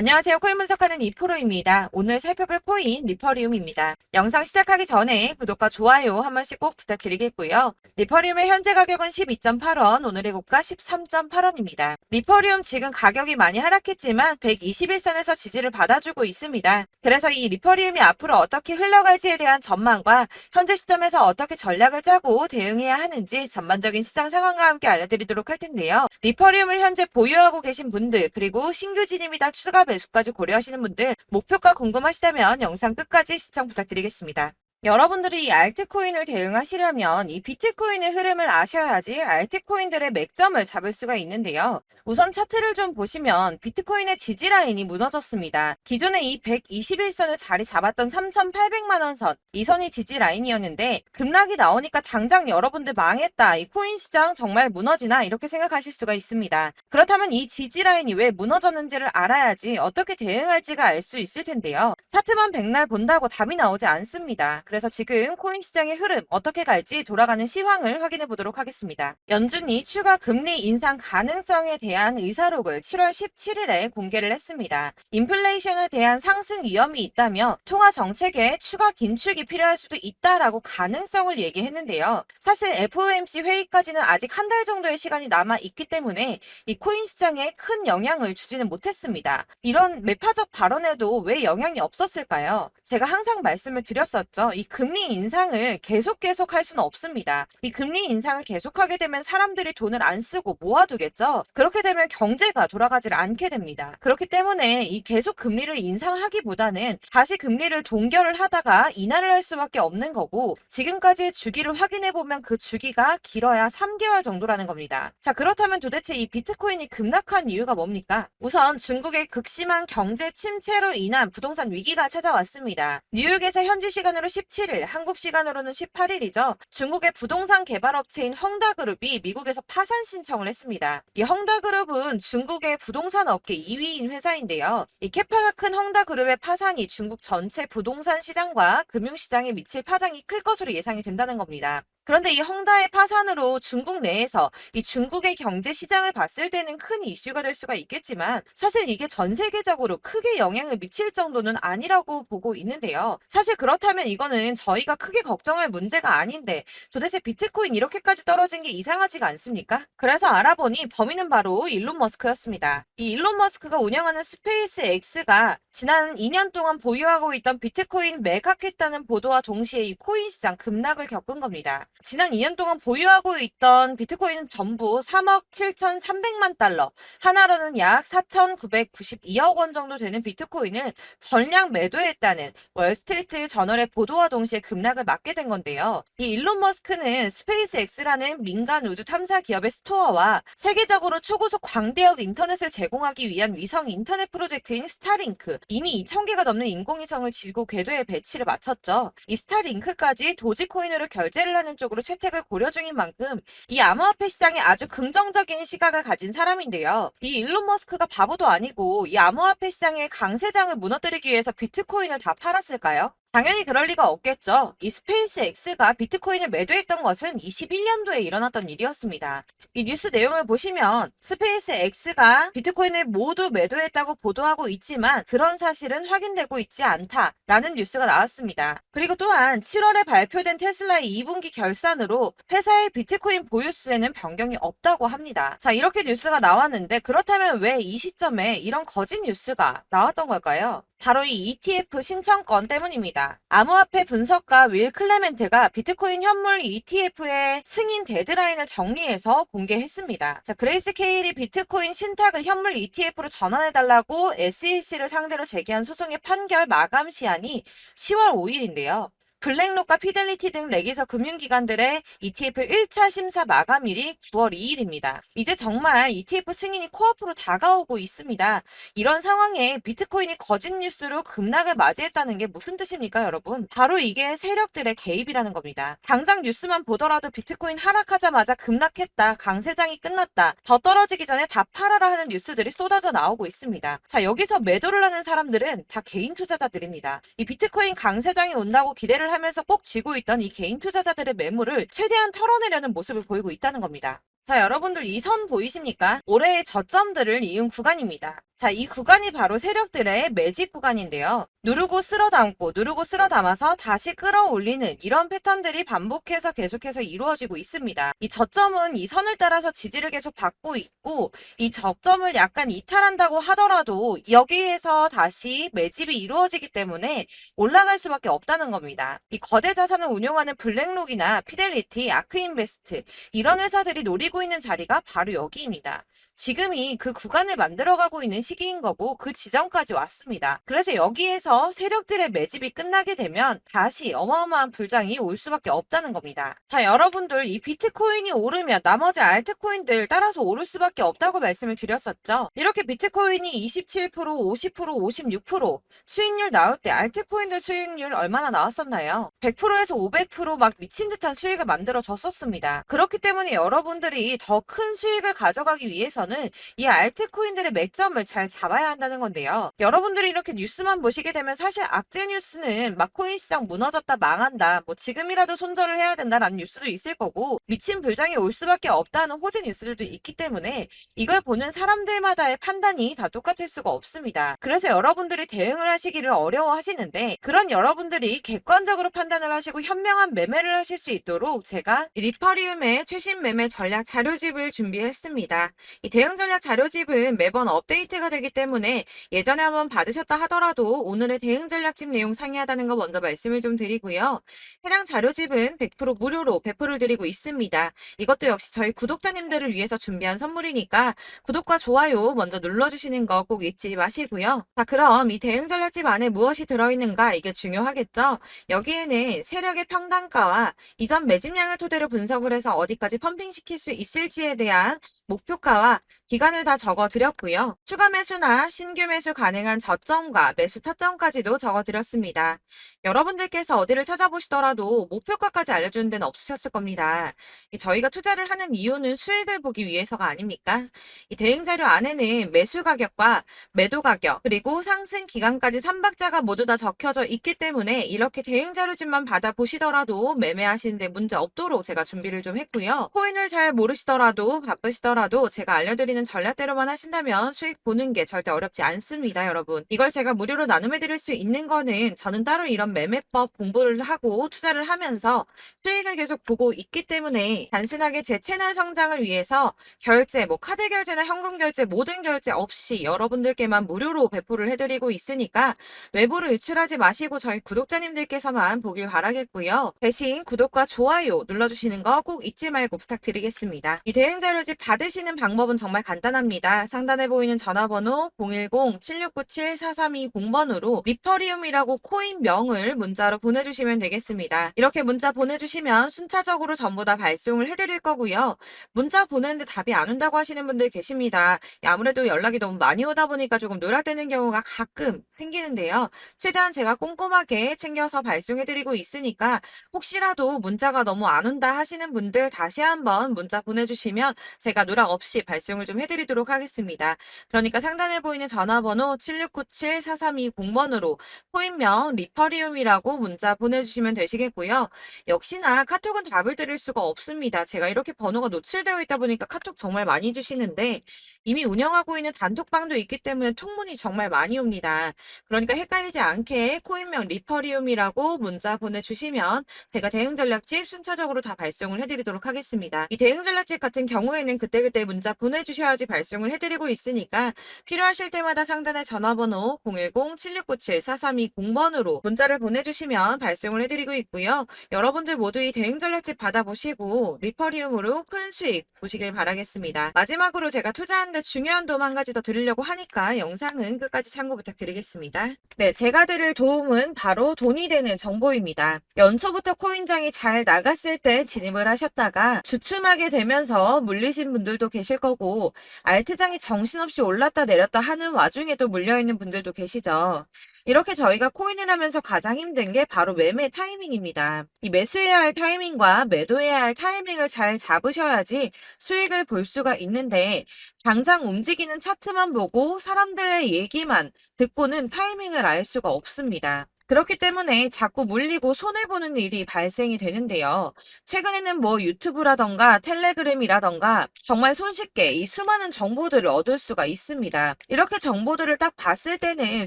안녕하세요. 코인 분석하는 이프로입니다. 오늘 살펴볼 코인 리퍼리움입니다. 영상 시작하기 전에 구독과 좋아요 한 번씩 꼭 부탁드리겠고요. 리퍼리움의 현재 가격은 12.8원, 오늘의 고가 13.8원입니다. 리퍼리움 지금 가격이 많이 하락했지만 121선에서 지지를 받아주고 있습니다. 그래서 이 리퍼리움이 앞으로 어떻게 흘러갈지에 대한 전망과 현재 시점에서 어떻게 전략을 짜고 대응해야 하는지 전반적인 시장 상황과 함께 알려드리도록 할 텐데요. 리퍼리움을 현재 보유하고 계신 분들, 그리고 신규 진입이다 추가 매수까지 고려하시는 분들, 목표가 궁금하시다면 영상 끝까지 시청 부탁드리겠습니다. 여러분들이 이 알트코인을 대응하시려면 이 비트코인의 흐름을 아셔야지 알트코인들의 맥점을 잡을 수가 있는데요. 우선 차트를 좀 보시면 비트코인의 지지라인이 무너졌습니다. 기존에 이 121선을 자리 잡았던 3,800만원 선, 이 선이 지지라인이었는데 급락이 나오니까 당장 여러분들 망했다, 이 코인 시장 정말 무너지나, 이렇게 생각하실 수가 있습니다. 그렇다면 이 지지라인이 왜 무너졌는지를 알아야지 어떻게 대응할지가 알 수 있을 텐데요. 차트만 백날 본다고 답이 나오지 않습니다. 그래서 지금 코인 시장의 흐름 어떻게 갈지 돌아가는 시황을 확인해 보도록 하겠습니다. 연준이 추가 금리 인상 가능성에 대한 의사록을 7월 17일에 공개를 했습니다. 인플레이션에 대한 상승 위험이 있다며 통화 정책에 추가 긴축이 필요할 수도 있다라고 가능성을 얘기했는데요. 사실 FOMC 회의까지는 아직 한 달 정도의 시간이 남아 있기 때문에 이 코인 시장에 큰 영향을 주지는 못했습니다. 이런 매파적 발언에도 왜 영향이 없었을까요? 제가 항상 말씀을 드렸었죠. 이 금리 인상을 계속 할 수는 없습니다. 이 금리 인상을 계속하게 되면 사람들이 돈을 안 쓰고 모아두겠죠. 그렇게 되면 경제가 돌아가질 않게 됩니다. 그렇기 때문에 이 계속 금리를 인상하기보다는 다시 금리를 동결을 하다가 인하를 할 수밖에 없는 거고, 지금까지의 주기를 확인해 보면 그 주기가 길어야 3개월 정도라는 겁니다. 자, 그렇다면 도대체 이 비트코인이 급락한 이유가 뭡니까? 우선 중국의 극심한 경제 침체로 인한 부동산 위기가 찾아왔습니다. 뉴욕에서 현지 시간으로 17일, 한국 시간으로는 18일이죠. 중국의 부동산 개발업체인 헝다그룹이 미국에서 파산 신청을 했습니다. 이 헝다그룹은 중국의 부동산 업계 2위인 회사인데요. 이 캐파가 큰 헝다그룹의 파산이 중국 전체 부동산 시장과 금융시장에 미칠 파장이 클 것으로 예상이 된다는 겁니다. 그런데 이 헝다의 파산으로 중국 내에서 이 중국의 경제 시장을 봤을 때는 큰 이슈가 될 수가 있겠지만, 사실 이게 전 세계적으로 크게 영향을 미칠 정도는 아니라고 보고 있는데요. 사실 그렇다면 이거는 저희가 크게 걱정할 문제가 아닌데 도대체 비트코인 이렇게까지 떨어진 게 이상하지가 않습니까? 그래서 알아보니 범인은 바로 일론 머스크였습니다. 이 일론 머스크가 운영하는 스페이스 X가 지난 2년 동안 보유하고 있던 비트코인 매각했다는 보도와 동시에 이 코인 시장 급락을 겪은 겁니다. 지난 2년 동안 보유하고 있던 비트코인 전부 3억 7,300만 달러, 하나로는 약 4,992억 원 정도 되는 비트코인을 전량 매도했다는 월스트리트 저널의 보도와 동시에 급락을 맞게 된 건데요. 이 일론 머스크는 스페이스X라는 민간 우주 탐사 기업의 스토어와 세계적으로 초고속 광대역 인터넷을 제공하기 위한 위성 인터넷 프로젝트인 스타링크, 이미 2,000개가 넘는 인공위성을 지구 궤도에 배치를 마쳤죠. 이 스타링크까지 도지코인으로 결제를 하는 쪽으로 채택을 고려 중인 만큼 이 암호화폐 시장에 아주 긍정적인 시각을 가진 사람인데요. 이 일론 머스크가 바보도 아니고 이 암호화폐 시장의 강세장을 무너뜨리기 위해서 비트코인을 다 팔았을까요? 당연히 그럴 리가 없겠죠. 이 스페이스 X가 비트코인을 매도했던 것은 21년도에 일어났던 일이었습니다. 이 뉴스 내용을 보시면 스페이스 X가 비트코인을 모두 매도했다고 보도하고 있지만 그런 사실은 확인되고 있지 않다라는 뉴스가 나왔습니다. 그리고 또한 7월에 발표된 테슬라의 2분기 결산으로 회사의 비트코인 보유수에는 변경이 없다고 합니다. 자, 이렇게 뉴스가 나왔는데 그렇다면 왜 이 시점에 이런 거짓 뉴스가 나왔던 걸까요? 바로 이 ETF 신청권 때문입니다. 암호화폐 분석가 윌 클레멘트가 비트코인 현물 ETF의 승인 데드라인을 정리해서 공개했습니다. 자, 그레이스 케일이 비트코인 신탁을 현물 ETF로 전환해달라고 SEC를 상대로 제기한 소송의 판결 마감 시한이 10월 5일인데요. 블랙록과 피델리티 등 레기서 금융기관들의 ETF 1차 심사 마감일이 9월 2일입니다. 이제 정말 ETF 승인이 코앞으로 다가오고 있습니다. 이런 상황에 비트코인이 거짓 뉴스로 급락을 맞이했다는 게 무슨 뜻입니까, 여러분? 바로 이게 세력들의 개입이라는 겁니다. 당장 뉴스만 보더라도 비트코인 하락하자마자 급락했다, 강세장이 끝났다, 더 떨어지기 전에 다 팔아라 하는 뉴스들이 쏟아져 나오고 있습니다. 자, 여기서 매도를 하는 사람들은 다 개인 투자자들입니다. 이 비트코인 강세장이 온다고 기대를 하면서 꼭 쥐고 있던 이 개인 투자자들의 매물을 최대한 털어내려는 모습을 보이고 있다는 겁니다. 자, 여러분들 이 선 보이십니까? 올해의 저점들을 이은 구간입니다. 자, 이 구간이 바로 세력들의 매집 구간인데요. 누르고 쓸어 담고 누르고 쓸어 담아서 다시 끌어올리는 이런 패턴들이 반복해서 계속해서 이루어지고 있습니다. 이 저점은 이 선을 따라서 지지를 계속 받고 있고 이 저점을 약간 이탈한다고 하더라도 여기에서 다시 매집이 이루어지기 때문에 올라갈 수밖에 없다는 겁니다. 이 거대 자산을 운용하는 블랙록이나 피델리티, 아크인베스트 이런 회사들이 노리고 있는 자리가 바로 여기입니다. 지금이 그 구간을 만들어가고 있는 시기인 거고 그 지점까지 왔습니다. 그래서 여기에서 세력들의 매집이 끝나게 되면 다시 어마어마한 불장이 올 수밖에 없다는 겁니다. 자, 여러분들 이 비트코인이 오르면 나머지 알트코인들 따라서 오를 수밖에 없다고 말씀을 드렸었죠. 이렇게 비트코인이 27%, 50%, 56% 수익률 나올 때 알트코인들 수익률 얼마나 나왔었나요? 100%에서 500%막 미친 듯한 수익을 만들어 줬었습니다. 그렇기 때문에 여러분들이 더 큰 수익을 가져가기 위해서는 이 알트코인들의 맥점을 잘 잡아야 한다는 건데요. 여러분들이 이렇게 뉴스만 보시게 되면 사실 악재 뉴스는 막 코인 시장 무너졌다 망한다 뭐 지금이라도 손절을 해야 된다라는 뉴스도 있을 거고 미친 불장이 올 수밖에 없다는 호재 뉴스들도 있기 때문에 이걸 보는 사람들마다의 판단이 다 똑같을 수가 없습니다. 그래서 여러분들이 대응을 하시기를 어려워하시는데 그런 여러분들이 객관적으로 판단을 하시고 현명한 매매를 하실 수 있도록 제가 리퍼리움의 최신 매매 전략 자료집을 준비했습니다. 이 대응 전략 자료집은 매번 업데이트가 되기 때문에 예전에 한번 받으셨다 하더라도 오늘의 대응 전략집 내용 상이하다는 거 먼저 말씀을 좀 드리고요. 해당 자료집은 100% 무료로 배포를 드리고 있습니다. 이것도 역시 저희 구독자님들을 위해서 준비한 선물이니까 구독과 좋아요 먼저 눌러주시는 거 꼭 잊지 마시고요. 자, 그럼 이 대응 전략집 안에 무엇이 들어있는가 이게 중요하겠죠? 여기에는 세력의 평단가와 이전 매집량을 토대로 분석을 해서 어디까지 펌핑시킬 수 있을지에 대한 목표가와 기간을 다 적어 드렸고요. 추가 매수나 신규 매수 가능한 저점과 매수 타점까지도 적어 드렸습니다. 여러분들께서 어디를 찾아보시더라도 목표가까지 알려주는 데는 없으셨을 겁니다. 저희가 투자를 하는 이유는 수익을 보기 위해서가 아닙니까? 이 대응 자료 안에는 매수 가격과 매도 가격 그리고 상승 기간까지 3박자가 모두 다 적혀져 있기 때문에 이렇게 대응 자료집만 받아보시더라도 매매하시는데 문제 없도록 제가 준비를 좀 했고요. 코인을 잘 모르시더라도 바쁘시더라도 제가 알려드리는 전략대로만 하신다면 수익 보는 게 절대 어렵지 않습니다, 여러분. 이걸 제가 무료로 나눔해드릴 수 있는 거는 저는 따로 이런 매매법 공부를 하고 투자를 하면서 수익을 계속 보고 있기 때문에 단순하게 제 채널 성장을 위해서 결제, 뭐 카드 결제나 현금 결제, 모든 결제 없이 여러분들께만 무료로 배포를 해드리고 있으니까 외부로 유출하지 마시고 저희 구독자님들께서만 보길 바라겠고요. 대신 구독과 좋아요 눌러주시는 거 꼭 잊지 말고 부탁드리겠습니다. 이 대응 자료집 받으시는 방법은 정말 간단합니다. 상단에 보이는 전화번호 010-7697-4320번으로 리퍼리움이라고 코인명을 문자로 보내주시면 되겠습니다. 이렇게 문자 보내주시면 순차적으로 전부 다 발송을 해드릴 거고요. 문자 보내는데 답이 안 온다고 하시는 분들 계십니다. 아무래도 연락이 너무 많이 오다 보니까 조금 누락되는 경우가 가끔 생기는데요. 최대한 제가 꼼꼼하게 챙겨서 발송해드리고 있으니까 혹시라도 문자가 너무 안 온다 하시는 분들 다시 한번 문자 보내주시면 제가 누락 없이 발송을 좀 해드리도록 하겠습니다. 그러니까 상단에 보이는 전화번호 7697-4320번으로 코인명 리퍼리움이라고 문자 보내주시면 되시겠고요. 역시나 카톡은 답을 드릴 수가 없습니다. 제가 이렇게 번호가 노출되어 있다 보니까 카톡 정말 많이 주시는데 이미 운영하고 있는 단톡방도 있기 때문에 통문이 정말 많이 옵니다. 그러니까 헷갈리지 않게 코인명 리퍼리움이라고 문자 보내주시면 제가 대응 전략집 순차적으로 다 발송을 해드리도록 하겠습니다. 이 대응 전략집 같은 경우에는 그때그때 문자 보내주셔야지 발송을 해드리고 있으니까 필요하실 때마다 상단에 전화번호 010-7697-4320번으로 문자를 보내주시면 발송을 해드리고 있고요. 여러분들 모두 이 대응 전략집 받아보시고 리퍼리움으로 큰 수익 보시길 바라겠습니다. 마지막으로 제가 투자하는데 중요한 도움 한 가지 더 드리려고 하니까 영상은 끝까지 참고 부탁드리겠습니다. 네, 제가 드릴 도움은 바로 돈이 되는 정보입니다. 연초부터 코인장이 잘 나갔을 때 진입을 하셨다가 주춤하게 되면서 물리신 분들도 계실 거고 알트장이 정신없이 올랐다 내렸다 하는 와중에도 물려있는 분들도 계시죠. 이렇게 저희가 코인을 하면서 가장 힘든 게 바로 매매 타이밍입니다. 이 매수해야 할 타이밍과 매도해야 할 타이밍을 잘 잡으셔야지 수익을 볼 수가 있는데 당장 움직이는 차트만 보고 사람들의 얘기만 듣고는 타이밍을 알 수가 없습니다. 그렇기 때문에 자꾸 물리고 손해보는 일이 발생이 되는데요. 최근에는 뭐 유튜브라던가 텔레그램이라던가 정말 손쉽게 이 수많은 정보들을 얻을 수가 있습니다. 이렇게 정보들을 딱 봤을 때는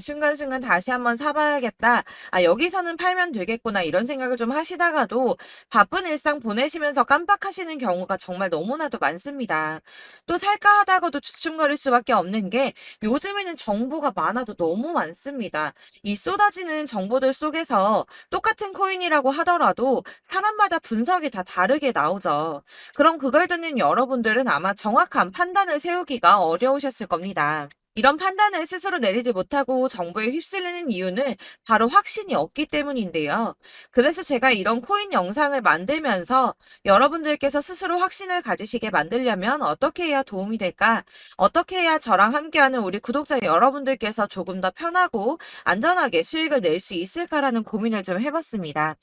순간순간 다시 한번 사봐야겠다. 아, 여기서는 팔면 되겠구나. 이런 생각을 좀 하시다가도 바쁜 일상 보내시면서 깜빡하시는 경우가 정말 너무나도 많습니다. 또 살까 하다가도 주춤거릴 수밖에 없는 게 요즘에는 정보가 많아도 너무 많습니다. 이 쏟아지는 정보들 속에서 똑같은 코인이라고 하더라도 사람마다 분석이 다 다르게 나오죠. 그럼 그걸 듣는 여러분들은 아마 정확한 판단을 세우기가 어려우셨을 겁니다. 이런 판단을 스스로 내리지 못하고 정보에 휩쓸리는 이유는 바로 확신이 없기 때문인데요. 그래서 제가 이런 코인 영상을 만들면서 여러분들께서 스스로 확신을 가지시게 만들려면 어떻게 해야 도움이 될까? 어떻게 해야 저랑 함께하는 우리 구독자 여러분들께서 조금 더 편하고 안전하게 수익을 낼 수 있을까라는 고민을 좀 해봤습니다.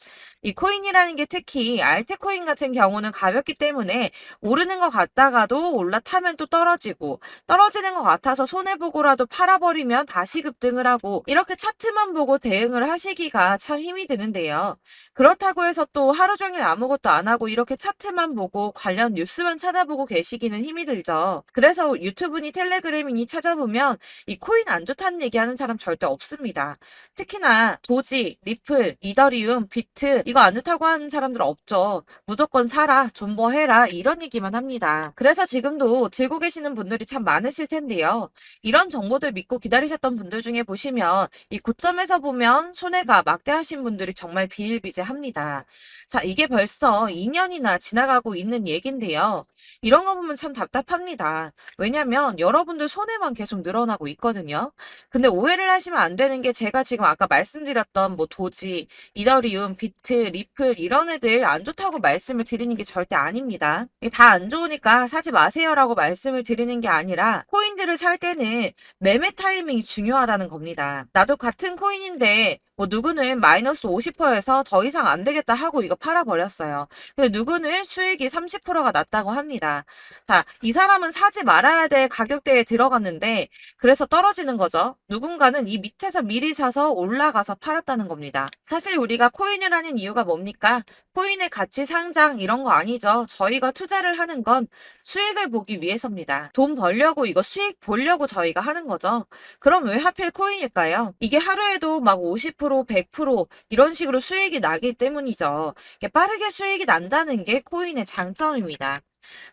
이 코인이라는 게 특히 알트코인 같은 경우는 가볍기 때문에 오르는 것 같다가도 올라타면 또 떨어지고 떨어지는 것 같아서 손해보고라도 팔아버리면 다시 급등을 하고 이렇게 차트만 보고 대응을 하시기가 참 힘이 드는데요. 그렇다고 해서 또 하루 종일 아무것도 안 하고 이렇게 차트만 보고 관련 뉴스만 찾아보고 계시기는 힘이 들죠. 그래서 유튜브니 텔레그램이니 찾아보면 이 코인 안 좋다는 얘기하는 사람 절대 없습니다. 특히나 도지, 리플, 이더리움, 비트 이거 안 좋다고 하는 사람들 없죠. 무조건 사라, 존버해라 이런 얘기만 합니다. 그래서 지금도 들고 계시는 분들이 참 많으실 텐데요. 이런 정보들 믿고 기다리셨던 분들 중에 보시면 이 고점에서 보면 손해가 막대하신 분들이 정말 비일비재합니다. 자, 이게 벌써 2년이나 지나가고 있는 얘긴데요. 이런 거 보면 참 답답합니다. 왜냐면 여러분들 손해만 계속 늘어나고 있거든요. 근데 오해를 하시면 안 되는 게 제가 지금 아까 말씀드렸던 뭐 도지, 이더리움, 비트, 리플 이런 애들 안 좋다고 말씀을 드리는 게 절대 아닙니다. 다 안 좋으니까 사지 마세요라고 말씀을 드리는 게 아니라 코인들을 살 때는 매매 타이밍이 중요하다는 겁니다. 나도 같은 코인인데 뭐 누구는 마이너스 50%에서 더 이상 안 되겠다 하고 이거 팔아버렸어요. 근데 누구는 수익이 30%가 났다고 합니다. 자, 이 사람은 사지 말아야 될 가격대에 들어갔는데 그래서 떨어지는 거죠. 누군가는 이 밑에서 미리 사서 올라가서 팔았다는 겁니다. 사실 우리가 코인을 하는 이유가 뭡니까? 코인의 가치 상장 이런 거 아니죠. 저희가 투자를 하는 건 수익을 보기 위해서입니다. 돈 벌려고 이거 수익 보려고 저희가 하는 거죠. 그럼 왜 하필 코인일까요? 이게 하루에도 막 50%, 100% 이런 식으로 수익이 나기 때문이죠. 이게 빠르게 수익이 난다는 게 코인의 장점입니다.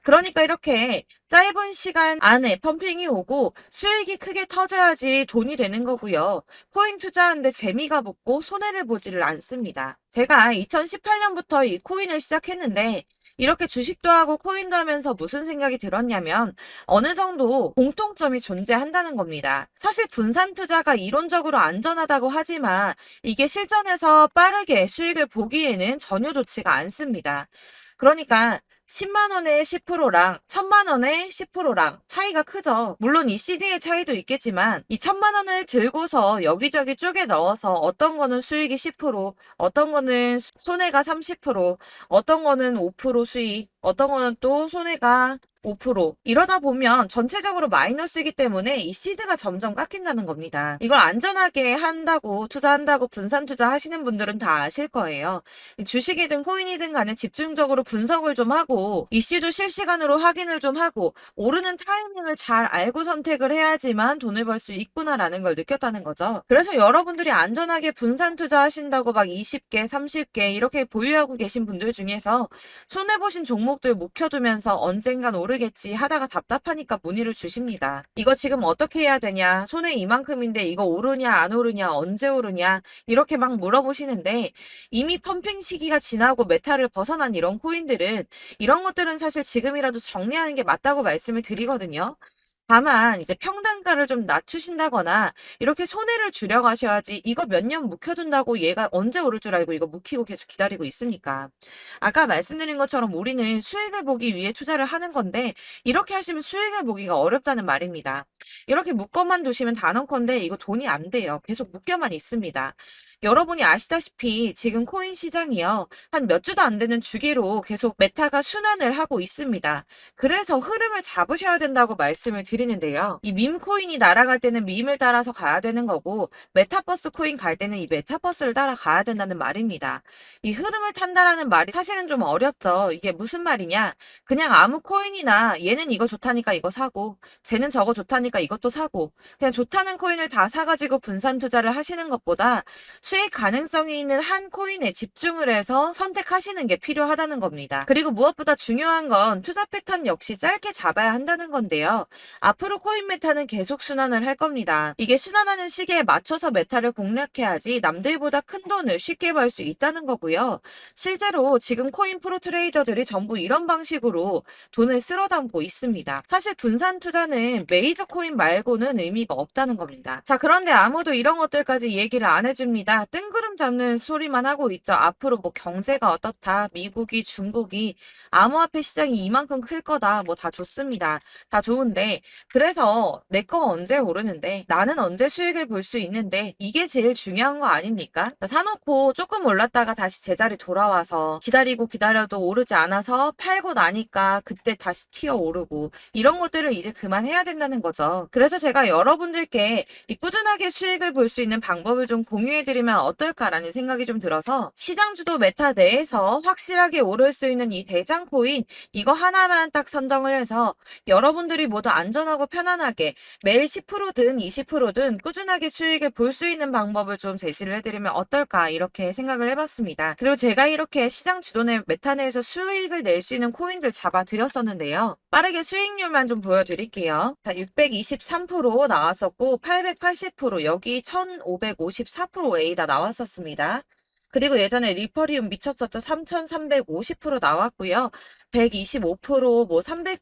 그러니까 이렇게 짧은 시간 안에 펌핑이 오고 수익이 크게 터져야지 돈이 되는 거고요. 코인 투자하는데 재미가 붙고 손해를 보지를 않습니다. 제가 2018년부터 이 코인을 시작했는데 이렇게 주식도 하고 코인도 하면서 무슨 생각이 들었냐면 어느 정도 공통점이 존재한다는 겁니다. 사실 분산 투자가 이론적으로 안전하다고 하지만 이게 실전에서 빠르게 수익을 보기에는 전혀 좋지가 않습니다. 그러니까 10만 원에 10%랑 1000만 원에 10%랑 차이가 크죠. 물론 이 CD의 차이도 있겠지만 이 1000만 원을 들고서 여기저기 쪼개 넣어서 어떤 거는 수익이 10%, 어떤 거는 손해가 30%, 어떤 거는 5% 수익, 어떤 거는 또 손해가 5% 이러다 보면 전체적으로 마이너스이기 때문에 이 시드가 점점 깎인다는 겁니다. 이걸 안전하게 한다고 투자한다고 분산 투자하시는 분들은 다 아실 거예요. 주식이든 코인이든 간에 집중적으로 분석을 좀 하고 이슈도 실시간으로 확인을 좀 하고 오르는 타이밍을 잘 알고 선택을 해야지만 돈을 벌 수 있구나라는 걸 느꼈다는 거죠. 그래서 여러분들이 안전하게 분산 투자하신다고 막 20개, 30개 이렇게 보유하고 계신 분들 중에서 손해보신 종목들 묵혀두면서 언젠간 오르겠지 하다가 답답하니까 문의를 주십니다. 이거 지금 어떻게 해야 되냐? 손해 이만큼인데 이거 오르냐 안 오르냐 언제 오르냐 이렇게 막 물어보시는데 이미 펌핑 시기가 지나고 메타를 벗어난 이런 코인들은 이런 것들은 사실 지금이라도 정리하는 게 맞다고 말씀을 드리거든요. 다만 이제 평단가를 좀 낮추신다거나 이렇게 손해를 줄여가셔야지 이거 몇 년 묵혀둔다고 얘가 언제 오를 줄 알고 이거 묵히고 계속 기다리고 있습니까? 아까 말씀드린 것처럼 우리는 수익을 보기 위해 투자를 하는 건데 이렇게 하시면 수익을 보기가 어렵다는 말입니다. 이렇게 묶어만 두시면 단언컨대 이거 돈이 안 돼요. 계속 묶여만 있습니다. 여러분이 아시다시피 지금 코인 시장이요. 한 몇 주도 안 되는 주기로 계속 메타가 순환을 하고 있습니다. 그래서 흐름을 잡으셔야 된다고 말씀을 드리는 드리는데요. 이 밈 코인이 날아갈 때는 밈을 따라서 가야 되는 거고 메타버스 코인 갈 때는 이 메타버스를 따라가야 된다는 말입니다. 이 흐름을 탄다라는 말이 사실은 좀 어렵죠. 이게 무슨 말이냐? 그냥 아무 코인이나 얘는 이거 좋다니까 이거 사고 쟤는 저거 좋다니까 이것도 사고 그냥 좋다는 코인을 다 사가지고 분산 투자를 하시는 것보다 수익 가능성이 있는 한 코인에 집중을 해서 선택하시는 게 필요하다는 겁니다. 그리고 무엇보다 중요한 건 투자 패턴 역시 짧게 잡아야 한다는 건데요. 앞으로 코인 메타는 계속 순환을 할 겁니다. 이게 순환하는 시기에 맞춰서 메타를 공략해야지 남들보다 큰 돈을 쉽게 벌 수 있다는 거고요. 실제로 지금 코인 프로 트레이더들이 전부 이런 방식으로 돈을 쓸어 담고 있습니다. 사실 분산 투자는 메이저 코인 말고는 의미가 없다는 겁니다. 자, 그런데 아무도 이런 것들까지 얘기를 안 해줍니다. 뜬구름 잡는 소리만 하고 있죠. 앞으로 뭐 경제가 어떻다, 미국이, 중국이, 암호화폐 시장이 이만큼 클 거다, 뭐 다 좋습니다. 다 좋은데, 그래서 내 거 언제 오르는데, 나는 언제 수익을 볼 수 있는데, 이게 제일 중요한 거 아닙니까? 사놓고 조금 올랐다가 다시 제자리 돌아와서 기다리고 기다려도 오르지 않아서 팔고 나니까 그때 다시 튀어 오르고 이런 것들을 이제 그만해야 된다는 거죠. 그래서 제가 여러분들께 이 꾸준하게 수익을 볼 수 있는 방법을 좀 공유해드리면 어떨까라는 생각이 좀 들어서 시장주도 메타 내에서 확실하게 오를 수 있는 이 대장 코인 이거 하나만 딱 선정을 해서 여러분들이 모두 안전하고 편안하게 매일 10%든 20%든 꾸준하게 수익을 볼 수 있는 방법을 좀 제시를 해드리면 어떨까 이렇게 생각을 해봤습니다. 그리고 제가 이렇게 시장 주도내 메타 내에서 수익을 낼 수 있는 코인들 잡아드렸었는데요. 빠르게 수익률만 좀 보여드릴게요. 자, 623% 나왔었고 880% 여기 1554% A다 나왔었습니다. 그리고 예전에 리퍼리움 미쳤었죠. 3350% 나왔고요. 125%, 뭐 300%,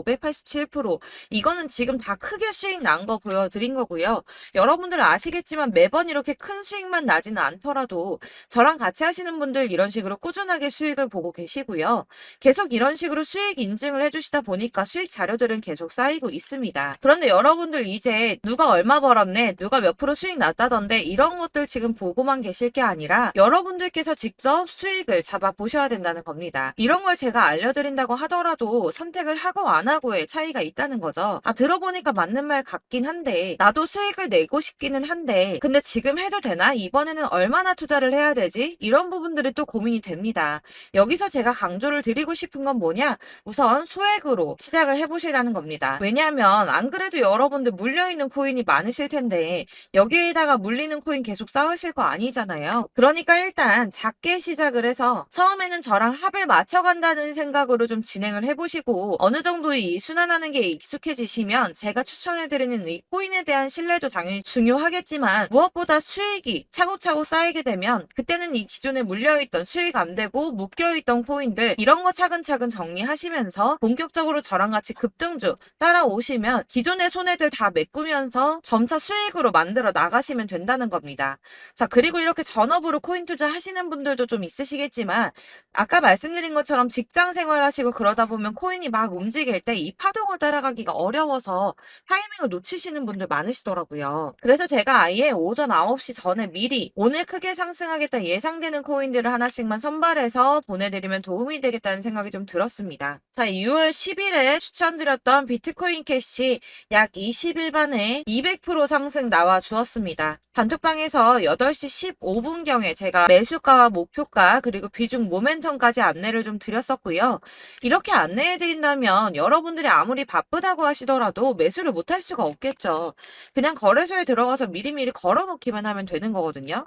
587% 이거는 지금 다 크게 수익 난 거 보여드린 거고요. 여러분들 아시겠지만 매번 이렇게 큰 수익만 나지는 않더라도 저랑 같이 하시는 분들 이런 식으로 꾸준하게 수익을 보고 계시고요. 계속 이런 식으로 수익 인증을 해주시다 보니까 수익 자료들은 계속 쌓이고 있습니다. 그런데 여러분들 이제 누가 얼마 벌었네, 누가 몇 프로 수익 났다던데 이런 것들 지금 보고만 계실 게 아니라 여러분들께서 직접 수익을 잡아 보셔야 된다는 겁니다. 이런 걸 제가 알려드린다고 하더라도 선택을 하고 안 하고의 차이가 있다는 거죠. 아, 들어보니까 맞는 말 같긴 한데 나도 수익을 내고 싶기는 한데 근데 지금 해도 되나? 이번에는 얼마나 투자를 해야 되지? 이런 부분들이 또 고민이 됩니다. 여기서 제가 강조를 드리고 싶은 건 뭐냐? 우선 소액으로 시작을 해보시라는 겁니다. 왜냐하면 안 그래도 여러분들 물려있는 코인이 많으실 텐데 여기에다가 물리는 코인 계속 쌓으실 거 아니잖아요. 그러니까 일단 작게 시작을 해서 처음에는 저랑 합을 맞춰간다는 생각으로 좀 진행을 해보시고 어느 정도 이 순환하는 게 익숙해지시면 제가 추천해드리는 이 코인에 대한 신뢰도 당연히 중요하겠지만 무엇보다 수익이 차곡차곡 쌓이게 되면 그때는 이 기존에 물려있던 수익 안 되고 묶여있던 코인들 이런 거 차근차근 정리하시면서 본격적으로 저랑 같이 급등주 따라오시면 기존의 손해들 다 메꾸면서 점차 수익으로 만들어 나가시면 된다는 겁니다. 자, 그리고 이렇게 전업으로 코인 투자 하시는 분들도 좀 있으시겠지만 아까 말씀드린 것처럼 직장 생활하시고 그러다 보면 코인이 막 움직일 때 이 파동을 따라가기가 어려워서 타이밍을 놓치시는 분들 많으시더라고요. 그래서 제가 아예 오전 9시 전에 미리 오늘 크게 상승하겠다 예상되는 코인들을 하나씩만 선발해서 보내드리면 도움이 되겠다는 생각이 좀 들었습니다. 자, 6월 10일에 추천드렸던 비트코인 캐시 약 20일 만에 200% 상승 나와 주었습니다. 단톡방에서 8시 15분경에 제가 매수가와 목표가 그리고 비중 모멘텀까지 안내를 좀 드렸었고요. 이렇게 안내해드린다면 여러분들이 아무리 바쁘다고 하시더라도 매수를 못할 수가 없겠죠. 그냥 거래소에 들어가서 미리미리 걸어놓기만 하면 되는 거거든요.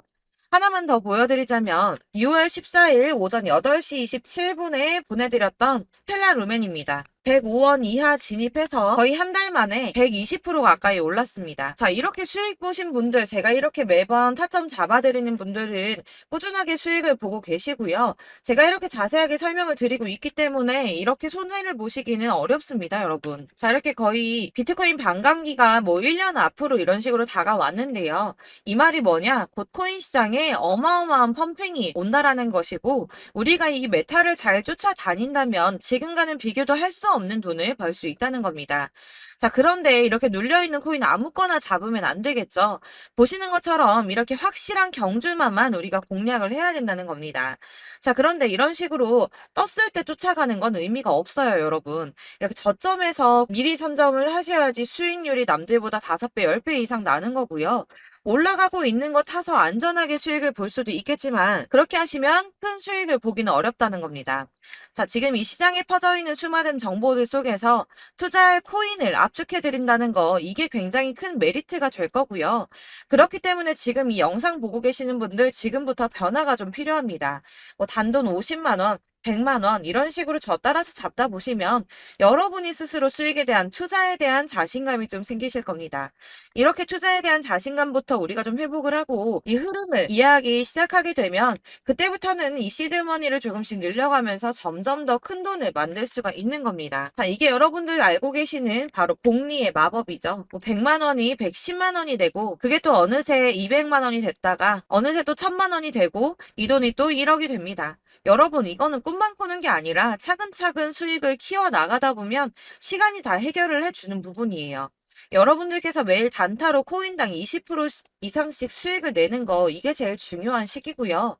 하나만 더 보여드리자면 6월 14일 오전 8시 27분에 보내드렸던 스텔라 루멘입니다. 105원 이하 진입해서 거의 한 달 만에 120% 가까이 올랐습니다. 자, 이렇게 수익 보신 분들, 제가 이렇게 매번 타점 잡아드리는 분들은 꾸준하게 수익을 보고 계시고요. 제가 이렇게 자세하게 설명을 드리고 있기 때문에 이렇게 손해를 보시기는 어렵습니다, 여러분. 자, 이렇게 거의 비트코인 반감기가 뭐 1년 앞으로 이런 식으로 다가왔는데요. 이 말이 뭐냐? 곧 코인 시장에 어마어마한 펌핑이 온다라는 것이고 우리가 이 메타를 잘 쫓아다닌다면 지금과는 비교도 할 수 없는 돈을 벌 수 있다는 겁니다. 자, 그런데 이렇게 눌려있는 코인 아무거나 잡으면 안 되겠죠. 보시는 것처럼 이렇게 확실한 경주만만 우리가 공략을 해야 된다는 겁니다. 자, 그런데 이런 식으로 떴을 때 쫓아가는 건 의미가 없어요, 여러분. 이렇게 저점에서 미리 선점을 하셔야지 수익률이 남들보다 5배, 10배 이상 나는 거고요. 올라가고 있는 거 타서 안전하게 수익을 볼 수도 있겠지만 그렇게 하시면 큰 수익을 보기는 어렵다는 겁니다. 자, 지금 이 시장에 퍼져 있는 수많은 정보들 속에서 투자할 코인을 압축해 드린다는 거 이게 굉장히 큰 메리트가 될 거고요. 그렇기 때문에 지금 이 영상 보고 계시는 분들 지금부터 변화가 좀 필요합니다. 뭐 단돈 50만 원, 100만 원 이런 식으로 저 따라서 잡다 보시면 여러분이 스스로 수익에 대한 투자에 대한 자신감이 좀 생기실 겁니다. 이렇게 투자에 대한 자신감부터 우리가 좀 회복을 하고 이 흐름을 이해하기 시작하게 되면 그때부터는 이 시드머니를 조금씩 늘려가면서 점점 더 큰 돈을 만들 수가 있는 겁니다. 자, 이게 여러분들 알고 계시는 바로 복리의 마법이죠. 뭐 100만 원이 110만 원이 되고 그게 또 어느새 200만 원이 됐다가 어느새 또 1000만 원이 되고 이 돈이 또 1억이 됩니다. 여러분, 이거는 꿈만 꾸는 게 아니라 차근차근 수익을 키워 나가다 보면 시간이 다 해결을 해주는 부분이에요. 여러분들께서 매일 단타로 코인당 20% 이상씩 수익을 내는 거 이게 제일 중요한 시기고요.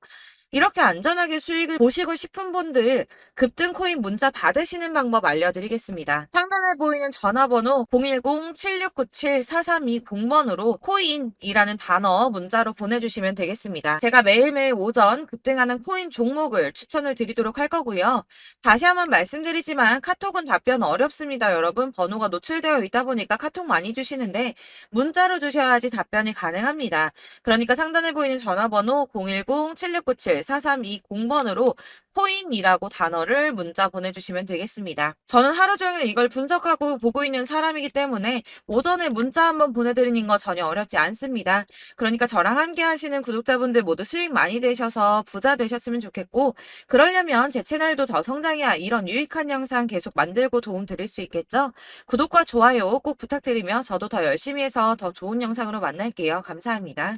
이렇게 안전하게 수익을 보시고 싶은 분들 급등 코인 문자 받으시는 방법 알려드리겠습니다. 상단에 보이는 전화번호 010-7697-4320번으로 코인이라는 단어 문자로 보내주시면 되겠습니다. 제가 매일매일 오전 급등하는 코인 종목을 추천을 드리도록 할 거고요. 다시 한번 말씀드리지만 카톡은 답변 어렵습니다. 여러분, 번호가 노출되어 있다 보니까 카톡 많이 주시는데 문자로 주셔야지 답변이 가능합니다. 그러니까 상단에 보이는 전화번호 010-7697-4320번으로 코인이라고 단어를 문자 보내주시면 되겠습니다. 저는 하루 종일 이걸 분석하고 보고 있는 사람이기 때문에 오전에 문자 한번 보내드리는 거 전혀 어렵지 않습니다. 그러니까 저랑 함께 하시는 구독자분들 모두 수익 많이 되셔서 부자 되셨으면 좋겠고 그러려면 제 채널도 더 성장해야 이런 유익한 영상 계속 만들고 도움 드릴 수 있겠죠? 구독과 좋아요 꼭 부탁드리며 저도 더 열심히 해서 더 좋은 영상으로 만날게요. 감사합니다.